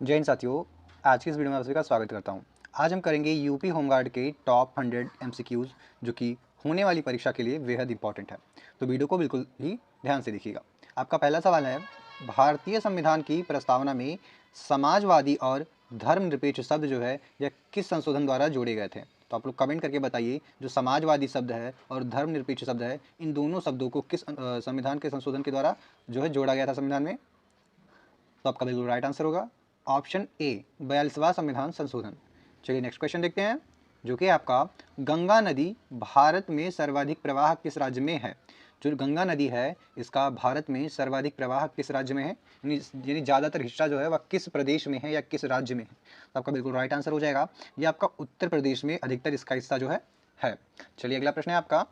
जय हिंद साथियों, आज की इस वीडियो में आप सभी का स्वागत करता हूं। आज हम करेंगे यूपी होमगार्ड के टॉप 100 एमसीक्यूज जो कि होने वाली परीक्षा के लिए बेहद इंपॉर्टेंट है। तो वीडियो को बिल्कुल ही ध्यान से देखिएगा। आपका पहला सवाल है, भारतीय संविधान की प्रस्तावना में समाजवादी और धर्मनिरपेक्ष शब्द जो है यह किस संशोधन द्वारा जोड़े गए थे? तो आप लोग कमेंट करके बताइए, जो समाजवादी शब्द है और धर्मनिरपेक्ष शब्द है, इन दोनों शब्दों को किस संविधान के संशोधन के द्वारा जो है जोड़ा गया था संविधान में? तो आपका बिल्कुल राइट आंसर होगा ऑप्शन ए, 42वां संविधान संशोधन। चलिए नेक्स्ट क्वेश्चन देखते हैं, जो कि आपका गंगा नदी भारत में सर्वाधिक प्रवाह किस राज्य में है? जो गंगा नदी है इसका भारत में सर्वाधिक प्रवाह किस राज्य में है, यानी ज़्यादातर हिस्सा जो है वह किस प्रदेश में है या किस राज्य में है? तो आपका बिल्कुल राइट आंसर हो जाएगा, ये आपका उत्तर प्रदेश में अधिकतर इसका हिस्सा जो है। चलिए अगला प्रश्न है आपका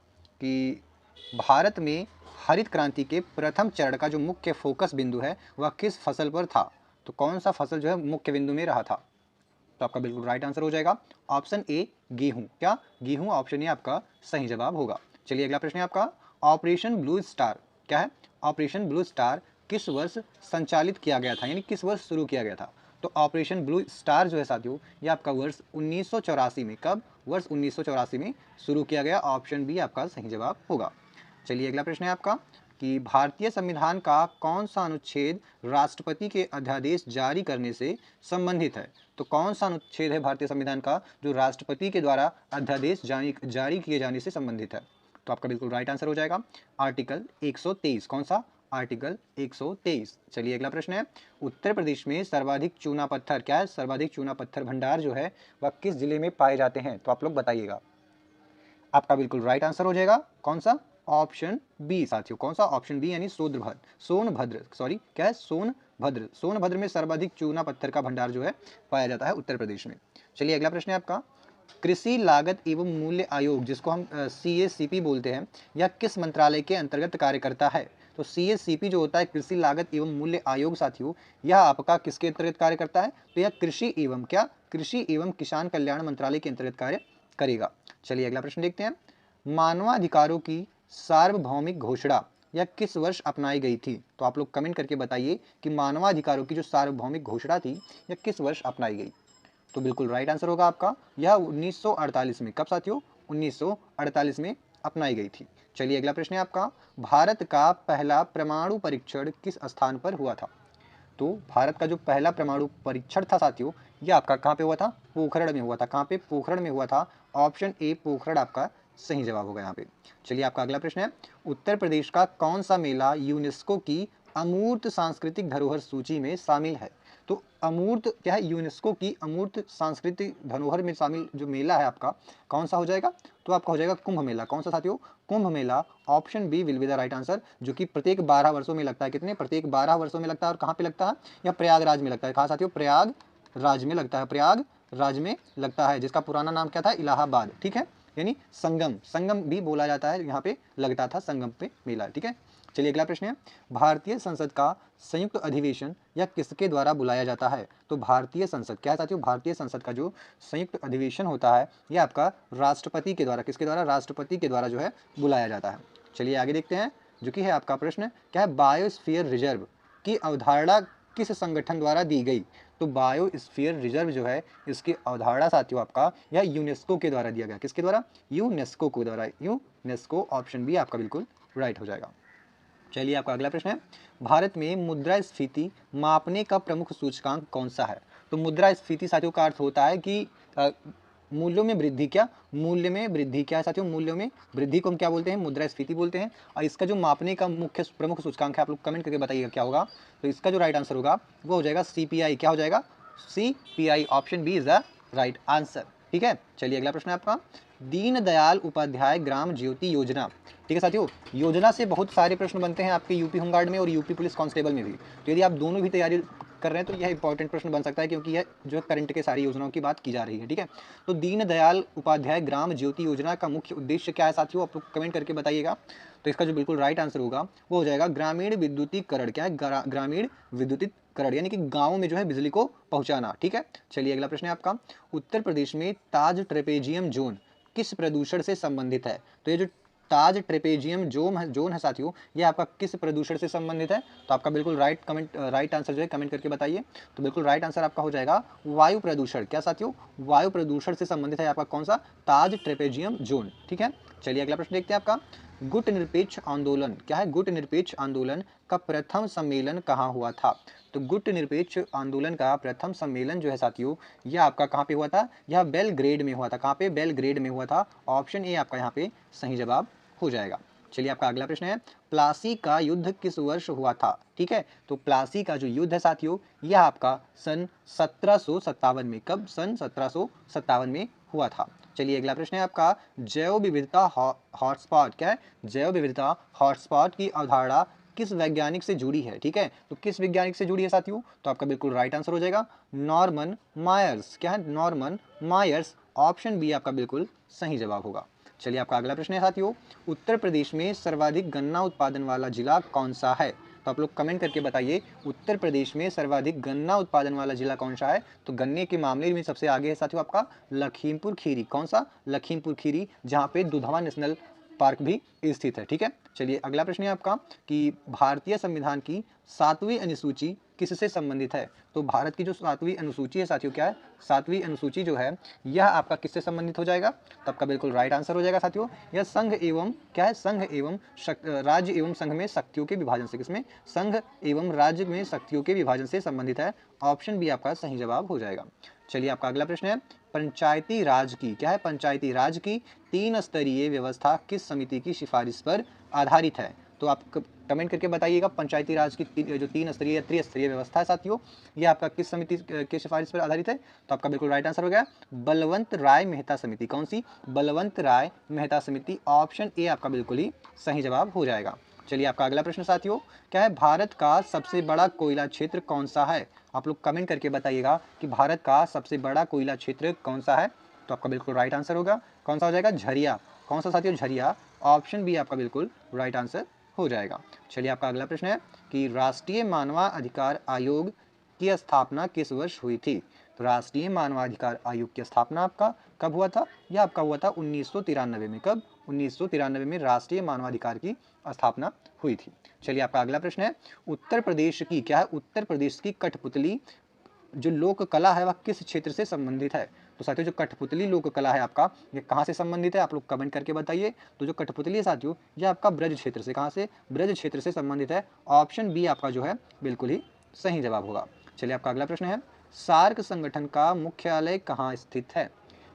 कि भारत में हरित क्रांति के प्रथम चरण का जो मुख्य फोकस बिंदु है वह किस फसल पर था? तो कौन सा फसल जो है मुख्य बिंदु में रहा था? तो आपका बिल्कुल राइट आंसर हो जाएगा ऑप्शन ए, गेहूं। क्या गेहूं? ऑप्शन ए आपका सही जवाब होगा। चलिए अगला प्रश्न है आपका, ऑपरेशन ब्लू स्टार क्या है? ऑपरेशन ब्लू स्टार किस वर्ष संचालित किया गया था, यानी किस वर्ष शुरू किया गया था? तो ऑपरेशन ब्लू स्टार जो है साथियों, ये आपका वर्ष 1984 में, कब? वर्ष 1984 में शुरू किया गया। ऑप्शन बी आपका सही जवाब होगा। चलिए अगला प्रश्न है आपका कि भारतीय संविधान का कौन सा अनुच्छेद राष्ट्रपति के अध्यादेश जारी करने से संबंधित है? तो कौन सा अनुच्छेद है भारतीय संविधान का जो राष्ट्रपति के द्वारा अध्यादेश जारी किए जाने से संबंधित है? तो आपका बिल्कुल राइट आंसर हो जाएगा आर्टिकल 123। कौन सा? आर्टिकल 123। चलिए अगला प्रश्न है, उत्तर प्रदेश में सर्वाधिक चूना पत्थर क्या है? सर्वाधिक चूना पत्थर भंडार जो है वह किस जिले में पाए जाते हैं? तो आप लोग बताइएगा। आपका बिल्कुल राइट आंसर हो जाएगा कौन सा? ऑप्शन बी साथियों। कौन सा? ऑप्शन बी, यानी सोनभद्र, सॉरी क्या है? सोनभद्र। सोनभद्र में सर्वाधिक चूना पत्थर का भंडार जो है पाया जाता है उत्तर प्रदेश में। चलिए अगला प्रश्न है आपका, कृषि लागत एवं मूल्य आयोग, जिसको हम CACP बोलते हैं, यह किस मंत्रालय के अंतर्गत कार्य करता है? तो CACP जो होता है, कृषि लागत एवं मूल्य आयोग साथियों, यह आपका किसके अंतर्गत कार्य करता है? तो यह कृषि एवं क्या? कृषि एवं किसान कल्याण मंत्रालय के अंतर्गत कार्य करेगा। चलिए अगला प्रश्न देखते हैं, मानवाधिकारों की सार्वभौमिक घोषणा यह किस वर्ष अपनाई गई थी? तो आप लोग कमेंट करके बताइए कि मानवाधिकारों की जो सार्वभौमिक घोषणा थी यह किस वर्ष अपनाई गई? तो बिल्कुल राइट आंसर होगा आपका, यह 1948 में। कब साथियों? 1948 में अपनाई गई थी। चलिए अगला प्रश्न है आपका, भारत का पहला परमाणु परीक्षण किस स्थान पर हुआ था? तो भारत का जो पहला परमाणु परीक्षण था साथियों, ये आपका कहाँ पे हुआ था? पोखरण में हुआ था। कहाँ पे? पोखरण में हुआ था। ऑप्शन ए पोखरण आपका सही जवाब होगा यहाँ पे। चलिए आपका अगला प्रश्न है, उत्तर प्रदेश का कौन सा मेला यूनेस्को की अमूर्त सांस्कृतिक धरोहर सूची में शामिल है? तो अमूर्त क्या है? यूनेस्को की अमूर्त सांस्कृतिक धरोहर में शामिल जो मेला है आपका, कौन सा हो जाएगा? तो आपका हो जाएगा कुंभ मेला। कौन सा साथियों? Kumbh Mela. Option B will be the right answer, जो कि प्रत्येक 12 वर्षों में लगता है। कितने? प्रत्येक 12 वर्षों में लगता है। और कहाँ पे लगता है? यह प्रयागराज में लगता है। कहाँ साथियों? प्रयागराज में लगता है। प्रयागराज में लगता है, जिसका पुराना नाम क्या था? इलाहाबाद। ठीक है, यानी संगम भी बोला जाता है, यहाँ पे लगता था संगम पे मेला। ठीक है, चलिए अगला प्रश्न है, भारतीय संसद का संयुक्त अधिवेशन यह किसके द्वारा बुलाया जाता है? तो भारतीय संसद क्या है साथियों? भारतीय संसद का जो संयुक्त अधिवेशन होता है यह आपका राष्ट्रपति के द्वारा, किसके द्वारा? राष्ट्रपति के द्वारा जो है बुलाया जाता है। चलिए आगे देखते हैं, जो कि है आपका प्रश्न क्या है, बायोस्फीयर रिजर्व की अवधारणा किस संगठन द्वारा दी गई? तो बायोस्फीयर रिजर्व जो है इसकी अवधारणा साथियों आपका यह यूनेस्को के द्वारा दिया गया। किसके द्वारा? यूनेस्को के द्वारा। यूनेस्को। ऑप्शन बी आपका बिल्कुल राइट हो जाएगा। चलिए आपका अगला प्रश्न है, भारत में मुद्रास्फीति मापने का प्रमुख सूचकांक कौन सा है? तो मुद्रास्फीति साथियों का अर्थ होता है कि मूल्यों में वृद्धि। क्या? मूल्य में वृद्धि। क्या है साथियों? मूल्यों में वृद्धि को हम क्या बोलते हैं? मुद्रास्फीति बोलते हैं। और इसका जो मापने का मुख्य प्रमुख सूचकांक है, आप लोग कमेंट करके बताइएगा क्या होगा। तो इसका जो राइट आंसर होगा वो हो जाएगा CPI। क्या हो जाएगा? CPI। Option B is the right answer. ठीक है, चलिए अगला प्रश्न है आपका, दीनदयाल उपाध्याय ग्राम ज्योति योजना। ठीक है साथियों, योजना से बहुत सारे प्रश्न बनते हैं आपके यूपी होमगार्ड में और यूपी पुलिस कांस्टेबल में भी। तो यदि आप दोनों भी तैयारी कर रहे हैं तो यह इंपॉर्टेंट प्रश्न बन सकता है, क्योंकि यह जो करंट के सारी योजनाओं की बात की जा रही है। ठीक है, तो दीनदयाल उपाध्याय ग्राम ज्योति योजना का मुख्य उद्देश्य क्या है साथियों? आप लोग कमेंट करके बताइएगा। तो इसका जो बिल्कुल राइट आंसर होगा वो हो जाएगा ग्रामीण विद्युतीकरण। क्या है? ग्रामीण विद्युतीकरण, यानी कि गाँव में जो है बिजली को पहुंचाना। ठीक है, चलिए अगला प्रश्न है आपका, उत्तर प्रदेश में ताज ट्रेपेजियम जोन किस प्रदूषण से संबंधित है? तो ये जो ताज ट्रेपेजियम जोन है साथियों, ये आपका किस प्रदूषण से संबंधित है? तो आपका बिल्कुल राइट आंसर जो है कमेंट करके बताइए। तो बिल्कुल राइट आंसर आपका हो जाएगा वायु प्रदूषण। क्या साथियों? वायु प्रदूषण से संबंधित है आपका कौन सा? ताज ट्रेपेजियम जोन। ठीक है, चलिए अगला प्रश्न देखते हैं आपका। गुट निरपेक्ष आंदोलन, क्या है? गुट निरपेक्ष आंदोलन का प्रथम सम्मेलन कहाँ हुआ था? तो गुट निरपेक्ष आंदोलन का प्रथम सम्मेलन जो है साथियों, यह आपका कहाँ पे हुआ था? यह बेलग्रेड में हुआ था। कहाँ पे? बेलग्रेड में हुआ था। ऑप्शन ए आपका यहाँ पे सही जवाब हो जाएगा। चलिए आपका अगला प्रश्न है, प्लासी का युद्ध किस वर्ष हुआ था? ठीक है, तो प्लासी का जो युद्ध है साथियों, यह आपका सन 1757 में, कब? सन 1757 में हुआ था। चलिए अगला प्रश्न है आपका, जैव विविधता हॉटस्पॉट, क्या है? जैव विविधता हॉटस्पॉट की अवधारणा किस वैज्ञानिक से जुड़ी है? ठीक है, तो किस वैज्ञानिक से जुड़ी है साथियों? तो आपका बिल्कुल राइट आंसर हो जाएगा नॉर्मन मायर्स। क्या है? Norman Myers. ऑप्शन बी आपका बिल्कुल सही जवाब होगा। चलिए आपका अगला प्रश्न है साथियों, उत्तर प्रदेश में सर्वाधिक गन्ना उत्पादन वाला जिला कौन सा है? तो आप लोग कमेंट करके बताइए, उत्तर प्रदेश में सर्वाधिक गन्ना उत्पादन वाला जिला कौन सा है? तो गन्ने के मामले में सबसे आगे है साथियों आपका लखीमपुर खीरी। कौन सा? लखीमपुर खीरी, जहाँ पे दुधवा नेशनल पार्क भी स्थित है। ठीक है, चलिए अगला प्रश्न है आपका कि भारतीय संविधान की 7वीं अनुसूची किससे संबंधित है? तो भारत की जो 7वीं अनुसूची है साथियों, क्या है? 7वीं अनुसूची जो है यह आपका किससे संबंधित हो जाएगा? तो आपका बिल्कुल राइट आंसर हो जाएगा साथियों, यह संघ एवं, क्या है? संघ एवं राज्य एवं संघ में शक्तियों के विभाजन से, किसमें? संघ एवं राज्य में शक्तियों के विभाजन से संबंधित है। ऑप्शन बी आपका सही जवाब हो जाएगा। चलिए आपका अगला प्रश्न है, पंचायती राज की, क्या है? पंचायती राज की 3 स्तरीय व्यवस्था किस समिति की सिफारिश पर आधारित है? तो आप कमेंट करके बताइएगा, पंचायती राज की जो 3 स्तरीय या त्रिस्तरीय व्यवस्था है साथियों, ये आपका किस समिति के सिफारिश पर आधारित है? तो आपका बिल्कुल राइट आंसर हो गया बलवंत राय मेहता समिति। कौन सी? बलवंत राय मेहता समिति। ऑप्शन ए आपका बिल्कुल ही सही जवाब हो जाएगा। चलिए आपका अगला प्रश्न साथियों, क्या है? भारत का सबसे बड़ा कोयला क्षेत्र कौन सा है? आप लोग कमेंट करके बताइएगा कि भारत का सबसे बड़ा कोयला क्षेत्र कौन सा है? तो आपका बिल्कुल राइट आंसर होगा, कौन सा हो जाएगा? झरिया। कौन सा साथियों? झरिया। ऑप्शन बी आपका बिल्कुल राइट आंसर हो जाएगा। चलिए आपका अगला प्रश्न है कि राष्ट्रीय मानवाधिकार आयोग की स्थापना किस वर्ष हुई थी? तो राष्ट्रीय मानवाधिकार आयोग की स्थापना आपका कब हुआ था? यह आपका हुआ था 1993 में। कब? 1993 में राष्ट्रीय मानवाधिकार की स्थापना हुई थी। चलिए आपका अगला प्रश्न है, उत्तर प्रदेश की, क्या है? उत्तर प्रदेश की कठपुतली जो लोक कला है वह किस क्षेत्र से संबंधित है? तो साथियों जो कठपुतली लोक कला है आपका, ये कहाँ से संबंधित है? आप लोग कमेंट करके बताइए। तो जो कठपुतली है साथियों, ये आपका ब्रज क्षेत्र से, कहाँ से? ब्रज क्षेत्र से संबंधित है। ऑप्शन बी आपका जो है बिल्कुल ही सही जवाब होगा। चलिए आपका अगला प्रश्न है, सार्क संगठन का मुख्यालय कहाँ स्थित है?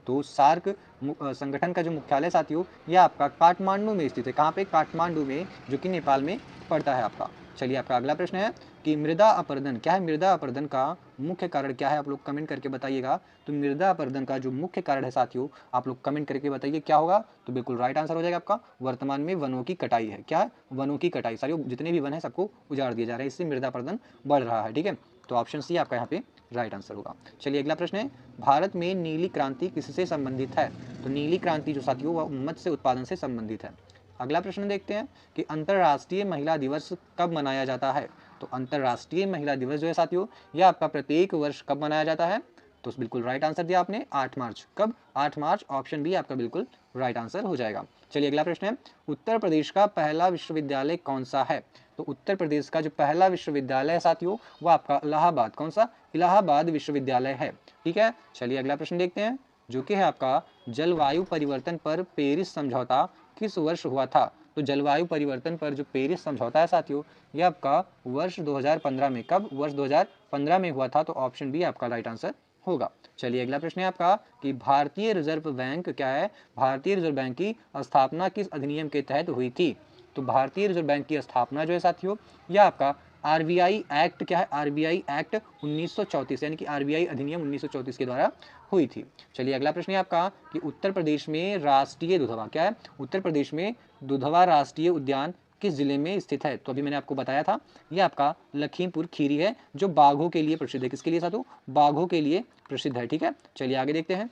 तो सार्क संगठन का जो मुख्यालय साथियों, यह आपका काठमांडू में स्थित है। कहाँ पे? काठमांडू में, जो कि नेपाल में पड़ता है आपका। चलिए आपका अगला प्रश्न है कि मृदा अपरदन, क्या है? मृदा अपरदन का मुख्य कारण क्या है? आप लोग कमेंट करके बताइएगा। तो मृदा अपरदन का जो मुख्य कारण है साथियों, आप लोग कमेंट करके बताइए क्या होगा? तो बिल्कुल राइट आंसर हो जाएगा आपका वर्तमान में वनों की कटाई है। क्या है? वनों की कटाई। साथियों जितने भी वन है सबको उजाड़ दिया जा रहा है, इससे मृदा अपरदन बढ़ रहा है। ठीक है, तो ऑप्शन सी आपका यहाँ पे राइट आंसर होगा। चलिए अगला प्रश्न है, भारत में नीली क्रांति किससे संबंधित है? तो नीली क्रांति जो साथियों वह मत्स्य उत्पादन से संबंधित है। अगला प्रश्न देखते हैं कि अंतर्राष्ट्रीय महिला दिवस कब मनाया जाता है? तो अंतर्राष्ट्रीय महिला दिवस जो है साथियों, यह आपका प्रत्येक वर्ष कब मनाया जाता है? तो बिल्कुल राइट आंसर दिया आपने 8 मार्च। कब? 8 मार्च। ऑप्शन बी आपका बिल्कुल राइट आंसर हो जाएगा। चलिए अगला प्रश्न है, उत्तर प्रदेश का पहला विश्वविद्यालय कौन सा है? तो उत्तर प्रदेश का जो पहला विश्वविद्यालय है साथियों, वह आपका इलाहाबाद, कौन सा? इलाहाबाद विश्वविद्यालय है। ठीक है, चलिए अगला प्रश्न देखते हैं, जो कि है आपका जलवायु परिवर्तन पर पेरिस समझौता किस वर्ष हुआ था? तो जलवायु परिवर्तन पर जो पेरिस समझौता है साथियों, यह आपका वर्ष 2015 में, कब? वर्ष 2015 में हुआ था। तो ऑप्शन बी आपका राइट आंसर होगा। चलिए अगला प्रश्न है आपका कि भारतीय रिजर्व बैंक, क्या है? भारतीय रिजर्व बैंक की स्थापना किस अधिनियम के तहत हुई थी? तो भारतीय रिजर्व बैंक की स्थापना जो है साथियों, यह आपका आरबीआई एक्ट, क्या है? आरबीआई एक्ट 1934 यानी कि आरबीआई अधिनियम 1934 के द्वारा हुई थी। चलिए अगला प्रश्न है आपका कि उत्तर प्रदेश में राष्ट्रीय दुधवा, क्या है? उत्तर प्रदेश में दुधवा राष्ट्रीय उद्यान किस जिले में स्थित है? तो अभी मैंने आपको बताया था, यह आपका लखीमपुर खीरी है, जो बाघों के लिए प्रसिद्ध है। किसके लिए साथियों? बाघों के लिए प्रसिद्ध है। ठीक है, चलिए आगे देखते हैं।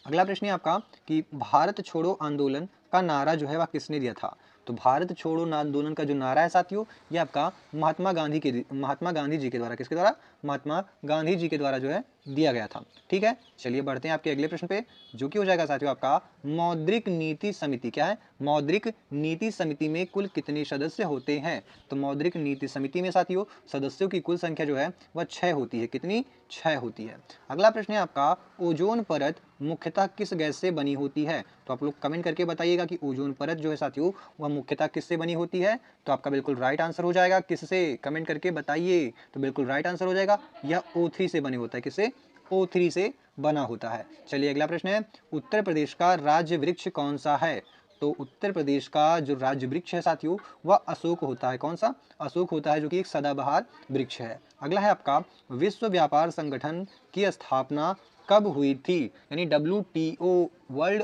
अगला प्रश्न है आपका कि भारत छोड़ो आंदोलन का नारा जो है वह किसने दिया था? तो भारत छोड़ो आंदोलन का जो नारा है साथियों, ये आपका महात्मा गांधी जी के द्वारा, किसके द्वारा? महात्मा गांधी जी के द्वारा जो है दिया गया था। ठीक है, चलिए बढ़ते हैं आपके अगले प्रश्न पे, जो कि हो जाएगा साथियों आपका मौद्रिक नीति समिति। क्या है? मौद्रिक नीति समिति में कुल कितने सदस्य होते हैं? तो मौद्रिक नीति समिति में साथियों सदस्यों की कुल संख्या जो है वह 6 होती है। कितनी? 6 होती है। अगला प्रश्न है आपका ओजोन परत मुख्यतः किस गैस से बनी होती है? तो आप लोग कमेंट करके बताइएगा कि ओजोन परत जो है साथियों वह मुख्यतः किससे बनी होती है? तो आपका बिल्कुल राइट आंसर हो जाएगा किससे? कमेंट करके बताइए। तो बिल्कुल राइट आंसर हो जाएगा यह O3 से बने होता है। किससे? O3 से बना होता है। चलिए अगला प्रश्न है उत्तर प्रदेश का राज्य वृक्ष कौन सा है? तो उत्तर प्रदेश का जो राज्य वृक्ष है साथियों वह अशोक होता है। कौन सा? अशोक होता है, जो कि एक सदाबहार वृक्ष है। अगला है आपका विश्व व्यापार संगठन की स्थापना कब हुई थी? यानी WTO वर्ल्ड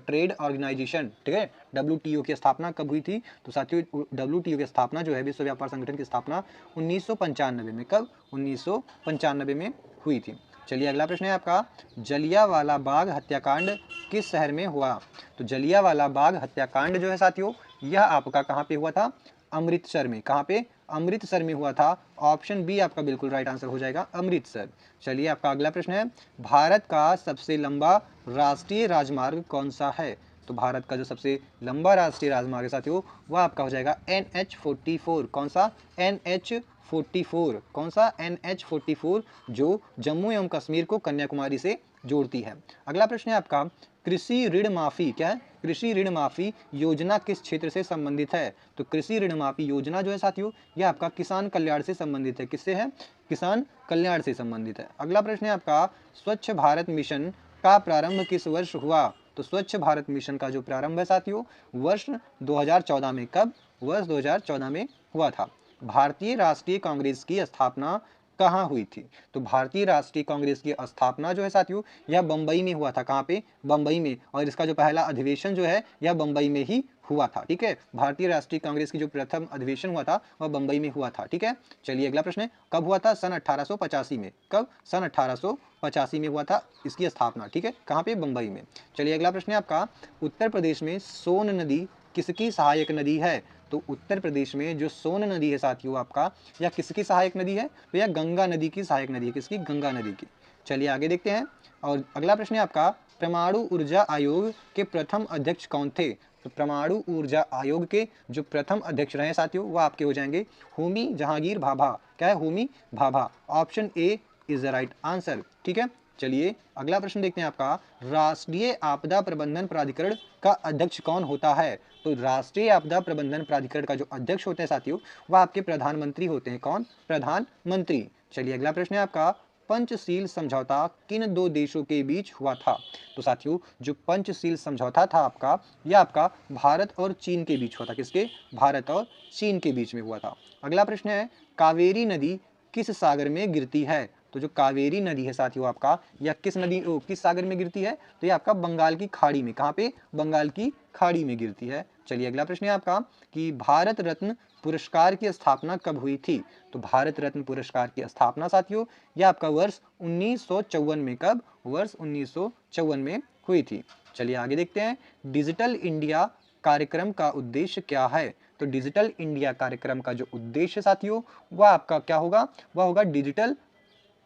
ट्रेड ऑर्गेनाइजेशन, ठीक है, WTO की स्थापना कब हुई थी? तो साथियों WTO की स्थापना जो है विश्व व्यापार संगठन की स्थापना 1995 में। कब? 1995 में हुई थी। चलिए अगला प्रश्न है आपका जलियांवाला बाग हत्याकांड किस शहर में हुआ? तो जलियांवाला बाग हत्याकांड जो है साथियों यह आपका कहाँ पे हुआ था? अमृतसर में। कहाँ पे? अमृतसर में हुआ था। ऑप्शन बी आपका बिल्कुल राइट आंसर हो जाएगा, अमृतसर। चलिए आपका अगला प्रश्न है भारत का सबसे लंबा राष्ट्रीय राजमार्ग कौन सा है? तो भारत का जो सबसे लंबा राष्ट्रीय राजमार्ग है साथियों वह आपका हो जाएगा NH44। कौन सा? NH44। कौन सा? NH44, जो जम्मू एवं कश्मीर को कन्याकुमारी से जोड़ती है। अगला प्रश्न है आपका कृषि ऋण माफी। क्या है? कृषि ऋण माफी योजना किस क्षेत्र से संबंधित है? तो कृषि ऋण माफी योजना जो है साथियों यह आपका किसान कल्याण से संबंधित है। किससे है? किसान कल्याण से संबंधित है। अगला प्रश्न है आपका स्वच्छ भारत मिशन का प्रारंभ किस वर्ष हुआ? तो स्वच्छ भारत मिशन का जो प्रारंभ है साथियों वर्ष 2014 में। कब? वर्ष 2014 में हुआ था। भारतीय राष्ट्रीय कांग्रेस की स्थापना कहाँ हुई थी? तो भारतीय राष्ट्रीय कांग्रेस की स्थापना जो है साथियों यह बंबई में हुआ था। कहाँ पे? बंबई में। और इसका जो पहला अधिवेशन जो है यह बंबई में ही हुआ था। ठीक है, भारतीय राष्ट्रीय कांग्रेस की जो प्रथम अधिवेशन हुआ था वह बंबई में हुआ था। ठीक है, चलिए अगला प्रश्न है कब हुआ था? सन 1885 में। कब? सन 1885 में हुआ था इसकी स्थापना। ठीक है, कहाँ पे? बंबई में। चलिए अगला प्रश्न है आपका उत्तर प्रदेश में सोन नदी किसकी सहायक नदी है? तो उत्तर प्रदेश में जो सोन नदी है साथियों आपका यह किसकी सहायक नदी है? तो यह गंगा नदी की सहायक नदी है। किसकी? गंगा नदी की। चलिए आगे देखते हैं। और अगला प्रश्न है आपका परमाणु ऊर्जा आयोग के प्रथम अध्यक्ष कौन थे? तो परमाणु ऊर्जा आयोग के जो प्रथम अध्यक्ष रहे साथियों वो आपके हो जाएंगे होमी जहांगीर भाभा। क्या है? Homi Bhabha. Option A is the right answer. ठीक है, चलिए अगला प्रश्न देखते हैं आपका राष्ट्रीय आपदा प्रबंधन प्राधिकरण का अध्यक्ष कौन होता है? तो राष्ट्रीय आपदा प्रबंधन प्राधिकरण का जो अध्यक्ष होते हैं साथियों वह आपके प्रधानमंत्री होते हैं। कौन? प्रधानमंत्री। चलिए अगला प्रश्न है आपका पंचशील समझौता किन दो देशों के बीच हुआ था? तो साथियों जो पंचशील समझौता था आपका यह आपका भारत और चीन के बीच हुआ था। किसके? भारत और चीन के बीच में हुआ था। अगला प्रश्न है कावेरी नदी किस सागर में गिरती है? तो जो कावेरी नदी है साथियों आपका यह किस नदी किस सागर में गिरती है? तो ये आपका बंगाल की खाड़ी में। कहाँ पे? बंगाल की खाड़ी में गिरती है। चलिए अगला प्रश्न है आपका कि भारत रत्न पुरस्कार की स्थापना कब हुई थी? तो भारत रत्न पुरस्कार की स्थापना साथियों यह आपका वर्ष 1954 में। कब? वर्ष 1954 में हुई थी। चलिए आगे देखते हैं डिजिटल इंडिया कार्यक्रम का उद्देश्य क्या है? तो डिजिटल इंडिया कार्यक्रम का जो उद्देश्य साथियों वह आपका क्या होगा? वह होगा डिजिटल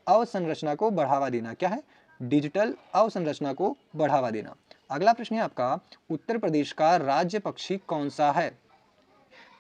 अवसंरचना को बढ़ावा देना। क्या है? डिजिटल अवसंरचना को बढ़ावा देना। अगला प्रश्न है आपका उत्तर प्रदेश का राज्य पक्षी कौन सा है?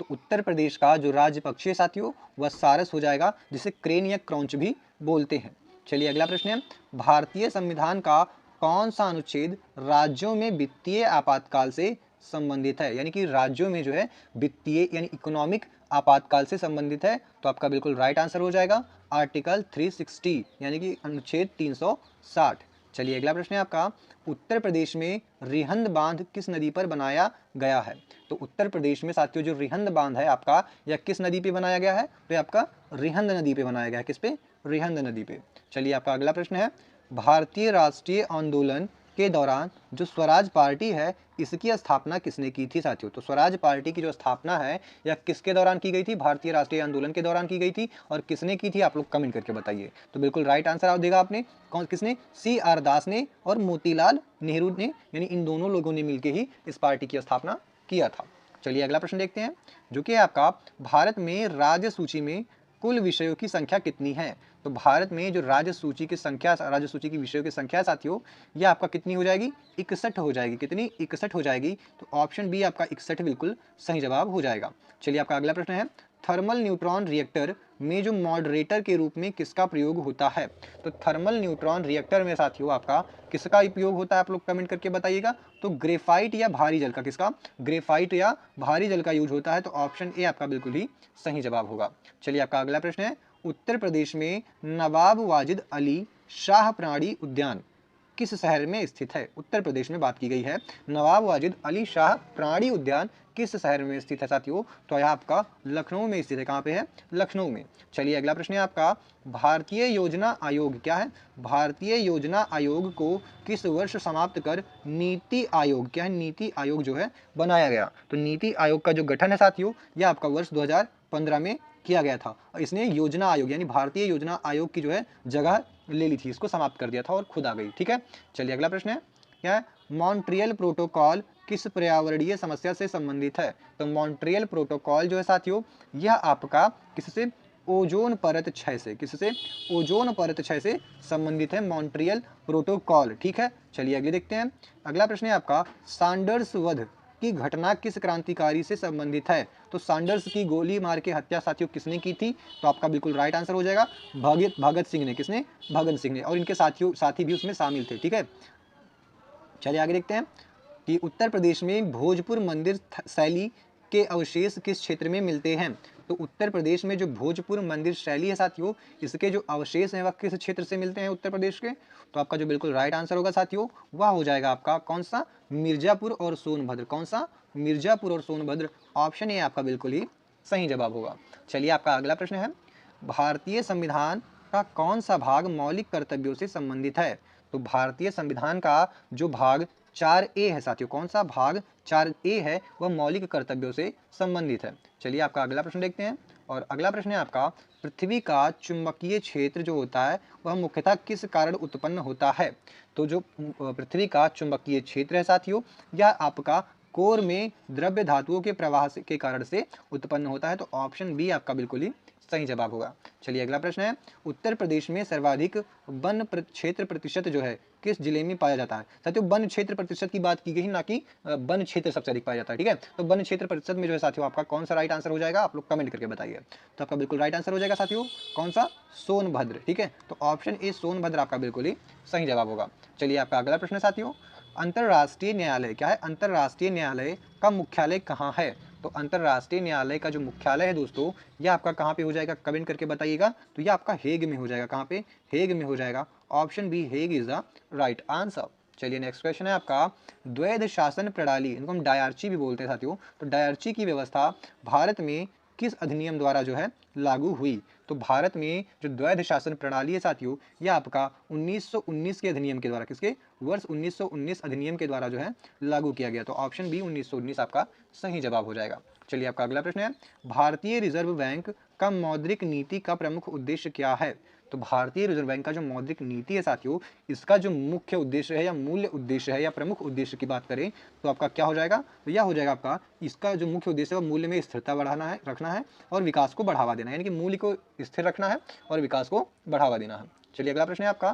तो उत्तर प्रदेश का जो राज्य पक्षी है साथियों वह सारस हो जाएगा, जिसे क्रेन या क्रॉन्च भी बोलते हैं। चलिए अगला प्रश्न है भारतीय संविधान का कौन सा अनुच्छेद राज्यों में वित्तीय आपातकाल से संबंधित है? यानी कि राज्यों में जो है वित्तीय यानी इकोनॉमिक आपातकाल से संबंधित है। तो आपका बिल्कुल राइट आंसर हो जाएगा आर्टिकल 360 यानी कि अनुच्छेद 360। चलिए अगला प्रश्न है आपका उत्तर प्रदेश में रिहंद बांध किस नदी पर बनाया गया है? तो उत्तर प्रदेश में साथियों जो रिहंद बांध है आपका यह किस नदी पे बनाया गया है? तो आपका रिहंद नदी पे बनाया गया है। किस पे? रिहंद नदी पे। चलिए आपका अगला प्रश्न है भारतीय राष्ट्रीय आंदोलन के दौरान जो स्वराज पार्टी है इसकी स्थापना किसने की थी साथियों? तो स्वराज पार्टी की जो स्थापना है यह किसके दौरान की गई थी? भारतीय राष्ट्रीय आंदोलन के दौरान की गई थी। और किसने की थी? आप लोग कमेंट करके बताइए। तो बिल्कुल राइट आंसर आप देगा आपने कौन किसने? CR दास ने और मोतीलाल नेहरू ने, यानी इन दोनों लोगों ने मिलकर ही इस पार्टी की स्थापना किया था। चलिए अगला प्रश्न देखते हैं जो कि आपका भारत में राज्य सूची में कुल विषयों की संख्या कितनी है? तो भारत में जो राज्य सूची की विषयों की संख्या साथियों, यह आपका कितनी हो जाएगी? 61 हो जाएगी। कितनी? 61 हो जाएगी। तो ऑप्शन बी आपका 61 बिल्कुल सही जवाब हो जाएगा। चलिए आपका अगला प्रश्न है, थर्मल न्यूट्रॉन रिएक्टर में जो मॉडरेटर के रूप में किसका प्रयोग होता है? तो थर्मल न्यूट्रॉन रिएक्टर में साथियों आपका किसका उपयोग होता है? आप लोग कमेंट करके बताइएगा। तो ग्रेफाइट या भारी जल का, किसका? ग्रेफाइट या भारी जल का यूज होता है। तो ऑप्शन ए आपका बिल्कुल ही सही जवाब होगा। चलिए आपका अगला प्रश्न है, उत्तर प्रदेश में नवाब वाजिद अली शाह प्राणी उद्यान किस शहर में स्थित है? उत्तर प्रदेश में बात की गई है। नवाब वाजिद अली शाह प्राणी उद्यान किस शहर में स्थित है साथियों? तो यह आपका लखनऊ में स्थित है। कहाँ पे है? लखनऊ में। चलिए अगला प्रश्न है आपका, भारतीय योजना आयोग क्या है? भारतीय योजना आयोग को किस वर्ष समाप्त कर नीति आयोग, क्या है? नीति आयोग जो है बनाया गया। तो नीति आयोग का जो गठन है साथियों, यह आपका वर्ष 2015 में किया गया था। इसने योजना आयोग यानी भारतीय योजना आयोग की जो है जगह ले ली थी, इसको समाप्त कर दिया था और खुद आ गई। ठीक है, चलिए अगला प्रश्न है, क्या है? मॉन्ट्रियल प्रोटोकॉल किस पर्यावरणीय समस्या से संबंधित है? तो मॉन्ट्रियल प्रोटोकॉल जो है साथियों, यह आपका किससे? ओजोन परत क्षय से। किससे? ओजोन परत क्षय से संबंधित है मॉन्ट्रियल प्रोटोकॉल। ठीक है, चलिए अगले देखते हैं। अगला प्रश्न है आपका, सांडर्स वध की घटना किस क्रांतिकारी से संबंधित है? तो सांडर्स की गोली मार के हत्या साथियों किसने की थी? तो आपका बिल्कुल राइट आंसर हो जाएगा भगत सिंह ने। किसने? भगत सिंह ने, और इनके साथी भी उसमें शामिल थे। ठीक है, चलिए आगे देखते हैं कि उत्तर प्रदेश में भोजपुर मंदिर शैली के अवशेष किस क्षेत्र में मिलते हैं? तो उत्तर प्रदेश में जो भोजपुर मंदिर शैली है साथियों, इसके जो अवशेष हैं वह किस क्षेत्र से मिलते हैं उत्तर प्रदेश के? तो आपका जो बिल्कुल राइट आंसर होगा साथियों, वह हो जाएगा आपका कौन सा? मिर्जापुर और सोनभद्र। कौन सा? मिर्जापुर और सोनभद्र। ऑप्शन ए आपका बिल्कुल ही सही जवाब होगा। चलिए आपका अगला प्रश्न है, भारतीय संविधान का कौन सा भाग मौलिक कर्तव्यों से संबंधित है? तो भारतीय संविधान का जो भाग 4A है साथियों, कौन सा भाग 4A है, वह मौलिक कर्तव्यों से संबंधित है। चलिए आपका अगला प्रश्न देखते हैं, और अगला प्रश्न है आपका, पृथ्वी का चुंबकीय क्षेत्र जो होता है वह मुख्यतः किस कारण उत्पन्न होता है? तो जो पृथ्वी का चुंबकीय क्षेत्र है साथियों, यह आपका कोर में द्रव्य धातुओं के प्रवाह के कारण से उत्पन्न होता है। तो ऑप्शन बी आपका बिल्कुल ही सही जवाब होगा। चलिए अगला प्रश्न है, उत्तर प्रदेश में सर्वाधिक वन क्षेत्र प्रतिशत जो है किस जिले में पाया जाता है? साथियों वन क्षेत्र प्रतिशत की बात की गई, ना कि वन क्षेत्र सबसे अधिक पाया जाता है। ठीक है, तो वन क्षेत्र प्रतिशत में जो है साथियों आपका कौन सा राइट आंसर हो जाएगा? आप लोग कमेंट करके बताइए। तो आपका बिल्कुल राइट आंसर हो जाएगा साथियों कौन सा? सोनभद्र। ठीक है, तो ऑप्शन ए सोनभद्र आपका बिल्कुल ही सही जवाब होगा। चलिए आपका अगला प्रश्न है साथियों, अंतर्राष्ट्रीय न्यायालय, क्या है? अंतर्राष्ट्रीय न्यायालय का मुख्यालय कहाँ है? तो अंतर्राष्ट्रीय न्यायालय का जो मुख्यालय है दोस्तों, यह आपका कहाँ पे हो जाएगा? कमेंट करके बताइएगा। तो यह आपका हेग में हो जाएगा। कहाँ पे? हेग में हो जाएगा। Option B Hague is the right answer. चलिए नेक्स्ट क्वेश्चन है आपका, द्वैध शासन प्रणाली, इनको हम डायरची भी बोलते हैं साथियों, तो डायरची की व्यवस्था भारत में किस अधिनियम द्वारा जो है लागू हुई? तो भारत में जो द्वैध शासन प्रणाली है साथियों, यह आपका 1919 के अधिनियम के द्वारा, किसके? वर्ष 1919 अधिनियम के द्वारा जो है लागू किया गया। तो ऑप्शन बी 1919 आपका सही जवाब हो जाएगा। चलिए आपका अगला प्रश्न है, भारतीय रिजर्व बैंक का मौद्रिक नीति का प्रमुख उद्देश्य क्या है? तो भारतीय रिजर्व बैंक का जो मौद्रिक नीति है साथियों, इसका जो मुख्य उद्देश्य है या मूल्य उद्देश्य है या प्रमुख उद्देश्य की बात करें तो आपका क्या हो जाएगा? तो यह हो जाएगा आपका, इसका जो मुख्य उद्देश्य है वह मूल्य में स्थिरता बढ़ाना है, रखना है, और विकास को बढ़ावा देना है, यानी कि मूल्य को स्थिर रखना है और विकास को बढ़ावा देना है। चलिए अगला प्रश्न है आपका,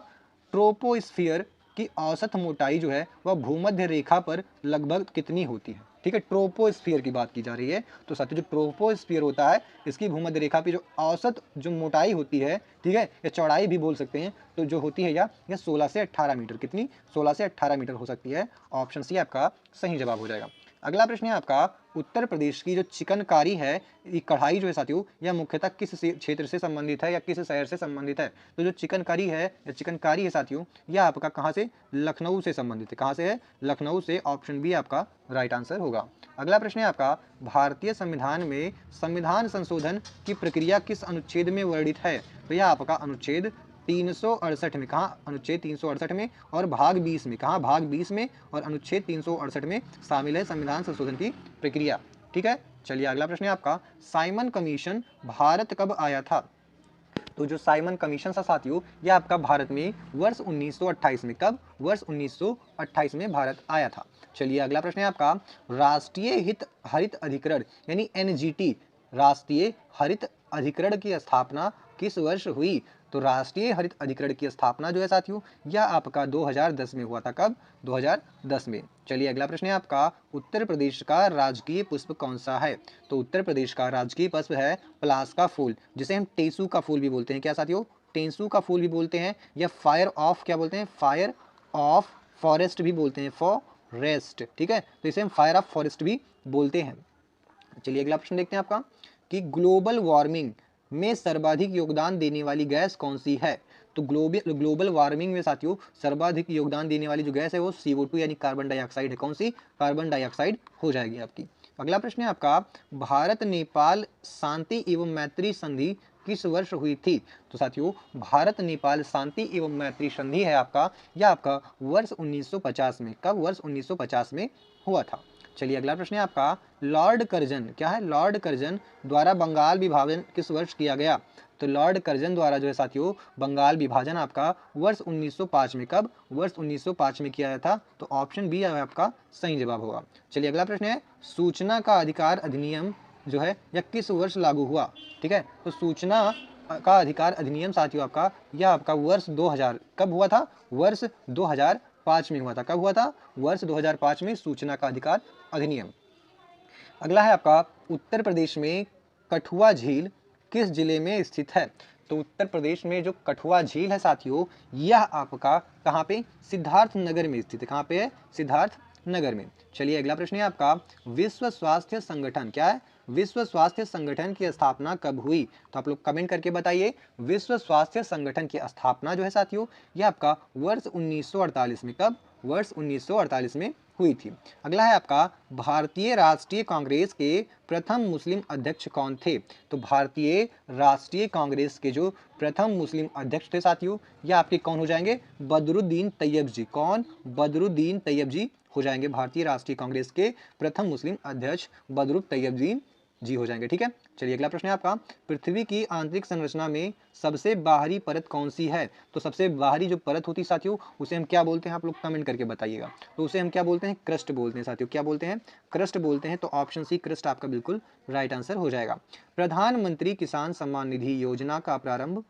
ट्रोपोस्फियर की औसत मोटाई जो है वह भूमध्य रेखा पर लगभग कितनी होती है? ठीक है, ट्रोपोस्फियर की बात की जा रही है। तो साथियों जो ट्रोपोस्फियर होता है, इसकी भूमध्य रेखा पे जो औसत जो मोटाई होती है, ठीक है, या चौड़ाई भी बोल सकते हैं, तो जो होती है यह 16 से 18 मीटर। कितनी? 16 से 18 मीटर हो सकती है। ऑप्शन सी आपका सही जवाब हो जाएगा। अगला प्रश्न है आपका, उत्तर प्रदेश की जो चिकनकारी है, ये कढ़ाई जो है साथियों, यह मुख्यतः किस क्षेत्र से संबंधित है या किस शहर से संबंधित है? तो जो चिकनकारी है या चिकनकारी है साथियों, यह आपका कहाँ से? लखनऊ से संबंधित है। कहाँ से है? लखनऊ से। ऑप्शन बी आपका राइट आंसर होगा। अगला प्रश्न है आपका, भारतीय संविधान में संविधान संशोधन की प्रक्रिया किस अनुच्छेद में वर्णित है? तो यह आपका अनुच्छेद 368 में। कहाँ? अनुच्छेद 368 में, और भाग 20 में। कहाँ? भाग 20 में और अनुच्छेद 368 में शामिल है संविधान संशोधन की प्रक्रिया। ठीक है, चलिए अगला प्रश्न है आपका, साइमन कमीशन भारत कब आया था? तो जो साइमन कमीशन था साथियों, यह आपका भारत में वर्ष 1928 में। कब? वर्ष 1928 में भारत आया था। चलिए अगला प्रश्न है आपका, राष्ट्रीय हित हरित अधिकरण यानी NGT, राष्ट्रीय हरित अधिकरण की स्थापना किस वर्ष हुई? तो राष्ट्रीय हरित अधिकरण की स्थापना जो है साथियों यह आपका 2010 में हुआ था। कब? 2010 में। चलिए अगला प्रश्न है आपका, उत्तर प्रदेश का राजकीय पुष्प कौन सा है? तो उत्तर प्रदेश का राजकीय पुष्प है पलास का फूल, जिसे हम टेसू का फूल भी बोलते हैं। क्या साथियों? टेसू का फूल भी बोलते हैं, या फायर ऑफ क्या बोलते हैं? फायर ऑफ फॉरेस्ट भी बोलते हैं, फॉरेस्ट, ठीक है, तो इसे हम फायर ऑफ फॉरेस्ट भी बोलते हैं। चलिए अगला प्रश्न देखते हैं आपका कि ग्लोबल वार्मिंग में सर्वाधिक योगदान देने वाली गैस कौन सी है? तो ग्लोबल वार्मिंग में साथियों सर्वाधिक योगदान देने वाली जो गैस है वो CO2 यानी कार्बन डाइऑक्साइड है। कौन सी? कार्बन डाइऑक्साइड हो जाएगी आपकी। अगला प्रश्न है आपका, भारत नेपाल शांति एवं मैत्री संधि किस वर्ष हुई थी? तो साथियों भारत नेपाल शांति एवं मैत्री संधि है आपका, यह आपका वर्ष 1950 में। कब? वर्ष 1950 में हुआ था। चलिए अगला प्रश्न है आपका, लॉर्ड कर्जन, क्या है? लॉर्ड कर्जन द्वारा बंगाल विभाजन किस वर्ष किया गया? तो लॉर्ड कर्जन द्वारा जो है साथियों बंगाल विभाजन आपका वर्ष 1905 में। कब? वर्ष 1905 में किया गया था। तो ऑप्शन बी आपका सही जवाब होगा। चलिए अगला प्रश्न है, सूचना का अधिकार अधिनियम जो है यह किस वर्ष लागू हुआ? ठीक है, तो सूचना का अधिकार अधिनियम साथियों आपका यह आपका वर्ष 2000 कब हुआ था? वर्ष 2005 में हुआ था। कब हुआ था? वर्ष 2005 में सूचना का अधिकार अधिनियम। अगला है आपका, उत्तर प्रदेश में कठुआ झील किस जिले में स्थित है? तो उत्तर प्रदेश में जो कठुआ झील है साथियों यह आपका कहाँ पे? सिद्धार्थ नगर में स्थित है। कहाँ पे है? सिद्धार्थ नगर में। चलिए अगला प्रश्न है आपका, विश्व स्वास्थ्य संगठन, क्या है? विश्व स्वास्थ्य संगठन की स्थापना कब हुई? तो आप लोग कमेंट करके बताइए। विश्व स्वास्थ्य संगठन की स्थापना जो है साथियों यह आपका वर्ष 1948 में। कब? वर्ष 1948 में हुई थी। अगला है आपका, भारतीय राष्ट्रीय कांग्रेस के प्रथम मुस्लिम अध्यक्ष कौन थे? तो भारतीय राष्ट्रीय कांग्रेस के जो प्रथम मुस्लिम अध्यक्ष थे साथियों यह आपके कौन हो जाएंगे? बदरुद्दीन तैयब जी। कौन? बदरुद्दीन तैयब जी हो जाएंगे। भारतीय राष्ट्रीय कांग्रेस के प्रथम मुस्लिम अध्यक्ष बदरुद्दीन तैयब जी हो जाएंगे। ठीक है, चलिए अगला प्रश्न है आपका, पृथ्वी की आंतरिक संरचना में सबसे बाहरी परत कौन सी है? तो सबसे बाहरी जो परत होती है साथियों उसे हम क्या बोलते हैं? आप लोग कमेंट करके बताइएगा। तो उसे हम क्या बोलते हैं? क्रस्ट बोलते हैं साथियों। क्या बोलते हैं? क्रस्ट बोलते हैं। तो ऑप्शन सी क्रस्ट आपका बिल्कुल राइट आंसर हो जाएगा। प्रधानमंत्री किसान सम्मान निधि योजना का प्रारंभ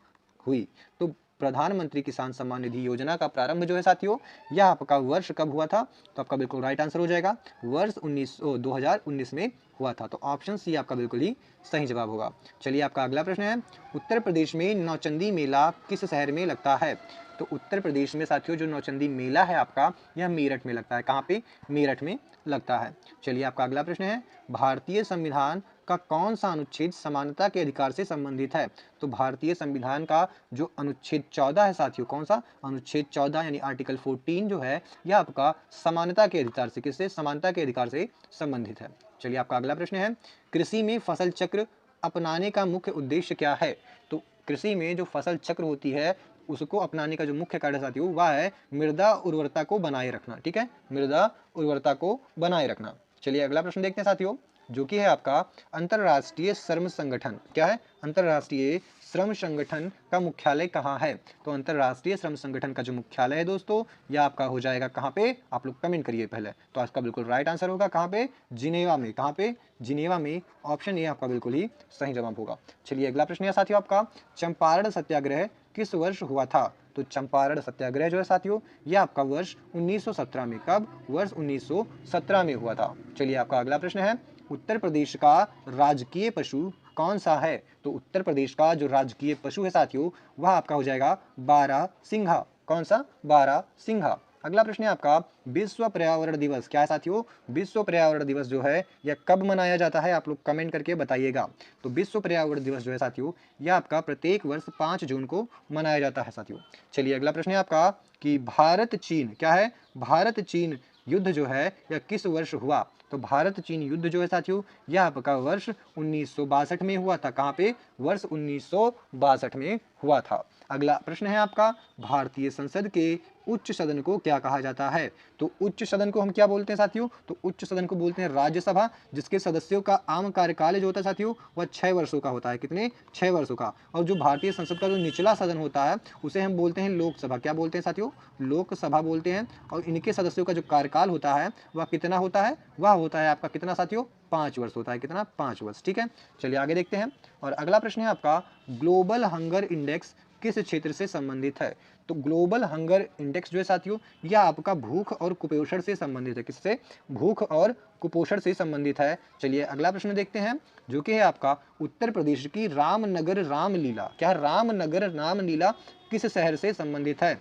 हुई। तो प्रधानमंत्री किसान सम्मान निधि योजना का प्रारंभ जो है साथियों यह आपका वर्ष कब हुआ था? तो आपका बिल्कुल राइट आंसर हो जाएगा, वर्ष 2019 में हुआ था। तो ऑप्शन सी आपका बिल्कुल ही सही जवाब होगा। चलिए आपका अगला प्रश्न है, उत्तर प्रदेश में नौचंदी मेला किस शहर में लगता है? तो उत्तर प्रदेश में साथियों जो नौचंदी मेला है आपका यह मेरठ में लगता है। कहाँ पे? मेरठ में लगता है। चलिए आपका अगला प्रश्न है, भारतीय संविधान का कौन सा अनुच्छेद समानता के अधिकार से संबंधित है? तो भारतीय संविधान का जो अनुच्छेद 14 है साथियों, कौन सा? अनुच्छेद 14 यानी आर्टिकल 14 जो है यह आपका समानता के अधिकार से, किससे? समानता के अधिकार से संबंधित है। चलिए आपका अगला प्रश्न है, कृषि में फसल चक्र अपनाने का मुख्य उद्देश्य क्या है? तो कृषि में जो फसल चक्र होती है उसको अपनाने का जो मुख्य कार्य साथियों वह है मृदा उर्वरता को बनाए रखना। ठीक है, मृदा उर्वरता को बनाए रखना। चलिए अगला प्रश्न देखते हैं साथियों जो कि है आपका, अंतरराष्ट्रीय श्रम संगठन, क्या है? अंतरराष्ट्रीय श्रम संगठन का मुख्यालय कहाँ है? तो अंतरराष्ट्रीय श्रम संगठन का जो मुख्यालय है दोस्तों यह आपका हो जाएगा कहाँ पे? आप लोग कमेंट करिए पहले। तो आपका बिल्कुल राइट आंसर होगा कहाँ पे? जिनेवा में। कहाँ पे? जिनेवा में। ऑप्शन ए आपका बिल्कुल ही सही जवाब होगा। चलिए अगला प्रश्न है साथियों आपका, चंपारण सत्याग्रह किस वर्ष हुआ था? तो चंपारण सत्याग्रह जो है साथियों यह आपका वर्ष 1917 में। कब? वर्ष 1917 में हुआ था। चलिए आपका अगला प्रश्न है, उत्तर प्रदेश का राजकीय पशु कौन सा है? तो उत्तर प्रदेश का जो राजकीय पशु है साथियों वह आपका हो जाएगा बारहसिंघा। कौन सा? बारहसिंघा। अगला प्रश्न है आपका, विश्व पर्यावरण दिवस, क्या है साथियों? विश्व पर्यावरण दिवस जो है यह कब मनाया जाता है? आप लोग कमेंट करके बताइएगा। तो विश्व पर्यावरण दिवस जो है साथियों यह आपका प्रत्येक वर्ष 5 जून को मनाया जाता है साथियों। चलिए अगला प्रश्न है आपका कि भारत चीन, क्या है? भारत चीन युद्ध जो है यह किस वर्ष हुआ? तो भारत चीन युद्ध जो है साथियों यह आपका वर्ष 1962 में हुआ था। कहाँ पे? वर्ष 1962 में हुआ था। अगला प्रश्न है आपका, भारतीय संसद के उच्च सदन को क्या कहा जाता है? तो उच्च सदन को हम क्या बोलते हैं साथियों? तो उच्च सदन को बोलते हैं राज्यसभा, जिसके सदस्यों का आम कार्यकाल जो होता है साथियों वह 6 वर्षों का होता है। कितने? 6 वर्षों का। और जो भारतीय संसद का जो निचला सदन होता है उसे हम बोलते हैं लोकसभा। क्या बोलते हैं साथियों? लोकसभा बोलते हैं। और इनके सदस्यों का जो कार्यकाल होता है वह कितना होता है? वह होता है आपका कितना साथियों? 5 वर्ष होता है। कितना? 5 वर्ष। ठीक है, चलिए आगे देखते हैं। और अगला प्रश्न है आपका, ग्लोबल हंगर इंडेक्स किस क्षेत्र से संबंधित है? तो ग्लोबल हंगर इंडेक्स जो है साथियों, यह आपका भूख और कुपोषण से संबंधित है। किससे? भूख और कुपोषण से संबंधित है। चलिए अगला प्रश्न देखते हैं, जो कि है आपका उत्तर प्रदेश की रामनगर रामलीला। क्या है? रामनगर रामलीला किस शहर से संबंधित है?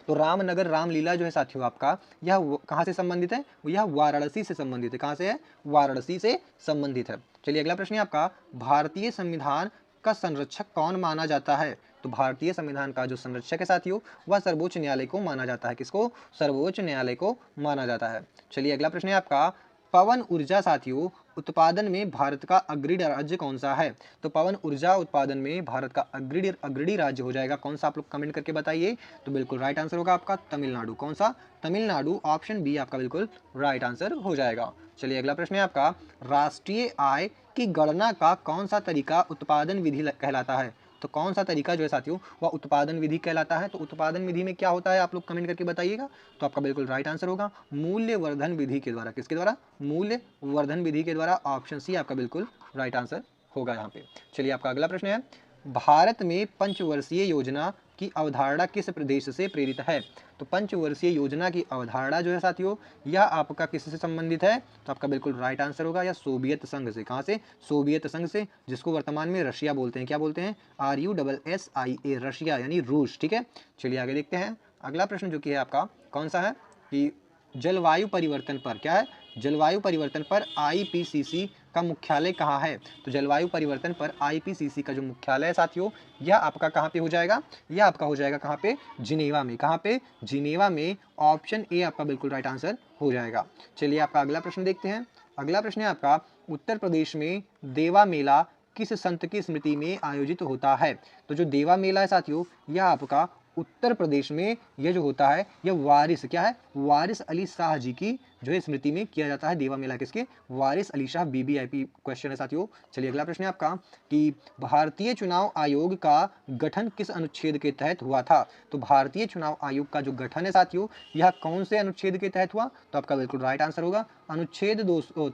तो रामनगर रामलीला जो है साथियों आपका, यह कहाँ से संबंधित है? यह वाराणसी से संबंधित है। कहाँ से है? वाराणसी से संबंधित है। चलिए अगला प्रश्न है आपका, भारतीय संविधान का संरक्षक कौन माना जाता है? तो भारतीय संविधान का जो संरक्षक है साथियों, वह सर्वोच्च न्यायालय को माना जाता है। किसको? सर्वोच्च न्यायालय को माना जाता है। चलिए अगला प्रश्न है आपका, पवन ऊर्जा साथियों उत्पादन में भारत का अग्रणी राज्य कौन सा है? तो पवन ऊर्जा उत्पादन में भारत का अग्रणी राज्य हो जाएगा कौन सा? आप लोग कमेंट करके बताइए। तो बिल्कुल राइट आंसर होगा आपका तमिलनाडु। कौन सा? तमिलनाडु। ऑप्शन बी आपका बिल्कुल राइट आंसर हो जाएगा। चलिए अगला प्रश्न है आपका, राष्ट्रीय आय की गणना का कौन सा तरीका उत्पादन विधि कहलाता है? तो कौन सा तरीका जो है साथियों, वह उत्पादन विधि कहलाता है? तो उत्पादन विधि में क्या होता है, आप लोग कमेंट करके बताइएगा। तो आपका बिल्कुल राइट आंसर होगा मूल्य वर्धन विधि के द्वारा। किसके द्वारा? मूल्य वर्धन विधि के द्वारा। ऑप्शन सी आपका बिल्कुल राइट आंसर होगा यहाँ पे। चलिए आपका अगला प्रश्न है, भारत में पंचवर्षीय योजना की अवधारणा किस प्रदेश से प्रेरित है? तो पंचवर्षीय योजना की अवधारणा जो है साथियों, यह आपका किससे संबंधित है? तो आपका बिल्कुल राइट आंसर होगा यह सोवियत संघ से। कहाँ से? सोवियत संघ से, जिसको वर्तमान में रशिया बोलते हैं। क्या बोलते हैं? RUSSIA, रशिया यानी रूस। ठीक है, चलिए आगे देखते हैं। अगला प्रश्न जो कि है आपका कौन सा है कि जलवायु परिवर्तन पर, क्या है? जलवायु परिवर्तन पर IPCC का मुख्यालय कहाँ है? तो जलवायु परिवर्तन पर IPCC का जो मुख्यालय है साथियों, यह आपका कहाँ पे हो जाएगा? यह आपका हो जाएगा कहाँ पे? जिनेवा में। कहाँ पे? जिनेवा में। ऑप्शन ए आपका बिल्कुल राइट आंसर हो जाएगा। चलिए आपका अगला प्रश्न देखते हैं। अगला प्रश्न है आपका, उत्तर प्रदेश में देवा मेला किस संत की स्मृति में आयोजित होता है? तो जो देवा मेला है साथियों, यह आपका उत्तर प्रदेश में यह जो होता है, यह वारिस, क्या है? वारिस अली शाह जी की जो है स्मृति में किया जाता है देवा मेला। किसके? वारिस अली शाह। BBIP क्वेश्चन है साथियों। चलिए अगला प्रश्न है आपका कि भारतीय चुनाव आयोग का गठन किस अनुच्छेद के तहत हुआ था? तो भारतीय चुनाव आयोग का जो गठन है साथियों, यह कौन से अनुच्छेद के तहत हुआ? तो आपका बिल्कुल राइट आंसर होगा अनुच्छेद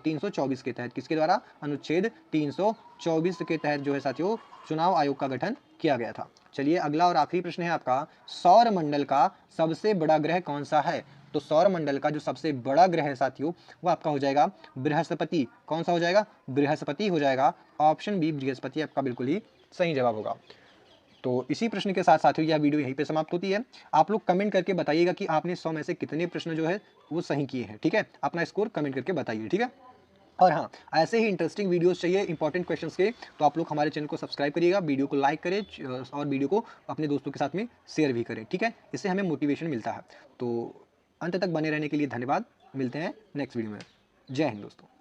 324 के तहत। किसके द्वारा? अनुच्छेद 324 के तहत जो है साथियों चुनाव आयोग का गठन किया गया था। चलिए अगला और आखिरी प्रश्न है आपका, सौर मंडल का सबसे बड़ा ग्रह कौन सा है? तो सौर मंडल का जो सबसे बड़ा ग्रह है साथियों, वो आपका हो जाएगा बृहस्पति। कौन सा हो जाएगा? बृहस्पति हो जाएगा। ऑप्शन बी बृहस्पति आपका बिल्कुल ही सही जवाब होगा। तो इसी प्रश्न के साथ साथियों यह वीडियो यहीं पे समाप्त होती है। आप लोग कमेंट करके बताइएगा कि आपने 100 में से कितने प्रश्न जो है वो सही किए हैं। ठीक है, अपना स्कोर कमेंट करके बताइए। ठीक है, और हाँ, ऐसे ही इंटरेस्टिंग वीडियोस चाहिए इंपॉर्टेंट क्वेश्चंस के, तो आप लोग हमारे चैनल को सब्सक्राइब करिएगा, वीडियो को लाइक करें और वीडियो को अपने दोस्तों के साथ में शेयर भी करें। ठीक है, इससे हमें मोटिवेशन मिलता है। तो अंत तक बने रहने के लिए धन्यवाद। मिलते हैं नेक्स्ट वीडियो में। जय हिंद दोस्तों।